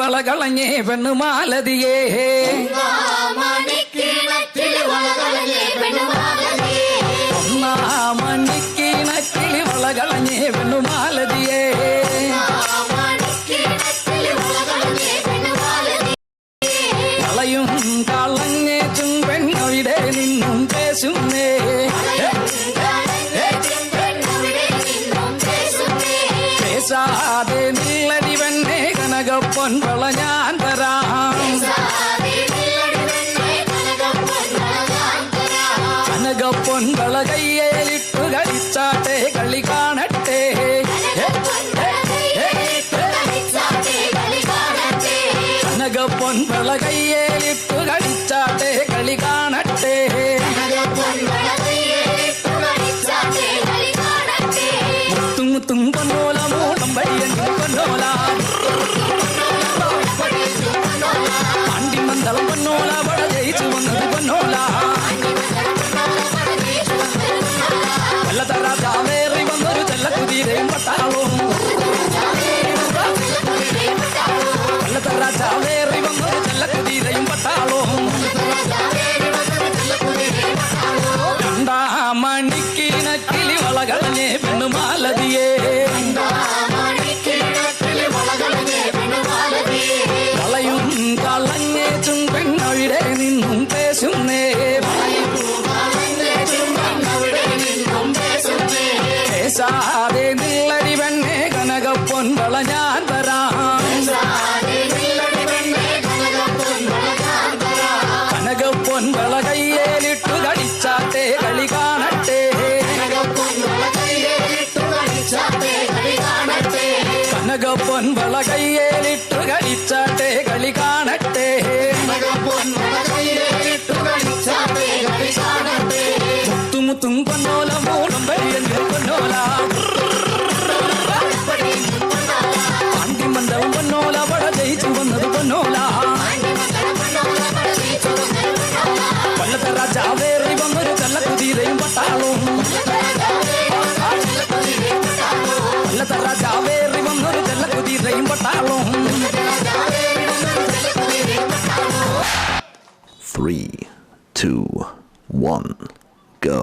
വളകളഞ്ഞേ പെണ്ണുമാലതിയേ മണിക്കിണക്കിൽ വളകളഞ്ഞേ പെണ്ണുമാലതിയേ വളയും കളഞ്ഞേച്ചും പെണ്ണവിടെ നിന്നും പേശുന്നേ പേശാതെ നില്ലടിവന്നെ കനകപ്പൊൻ വള ഞാൻ തരാം കനകപ്പൊൻ വള കയ്യേലിട്ടു കളിച്ചാട്ടെ കളി കാണട്ടെ കനകപ്പൊൻ വള കയ്യേലിട്ടു കളിച്ചാട്ടെ കളി കാണട്ടെ മുത്തും പൊന്നോല മൂളം വഴിയെങ്കിൽ പൊന്നോല പാണ്ടിമന്തളം പൊന്നോല വട ജയിച്ചു വന്നത് പൊന്നോല കൊല്ലത്തറ ചാവേറി വന്നൊരു ചെല്ലക്കുതിരയും പട്ടാളവും കൊല്ലത്തറ ചാവേറി വന്നൊരു ചെല്ലക്കുതിരയും പട്ടാളവും മണിക്കിണക്കിലി വളകളഞ്ഞേ പെണ്ണുമാലതിയേ വളയും കളഞ്ഞേച്ചും പെണ്ണവിടെ നിന്നും പേശുന്നേ പേശാതെ നില്ലടി പെണ്ണെ കനകപ്പൊൻ വള ഞാൻ തരാം കനകപ്പൊൻ വള കയ്യേലിട്ടു കളിച്ചാട്ടെ കളി കാണട്ടെ കനകപ്പൊൻ വള കയ്യേലിട്ടു കളിച്ചാട്ടെ കളി കാണട്ടെ മുത്തും പൊന്നോല മൂളം വഴിയെങ്കിൽ പൊന്നോല പാണ്ടിമന്തവും പൊന്നോല വട ജയിച്ചു വന്നത് പൊന്നോല കൊല്ലത്തറ ചാവേറി വന്നൊരു ചെല്ലക്കുതിരയും പട്ടാളവും കൊല്ലത്തറ ചാവേറി വന്നൊരു ചെല്ലക്കുതിരയും പട്ടാളവും 3, 2, 1, go.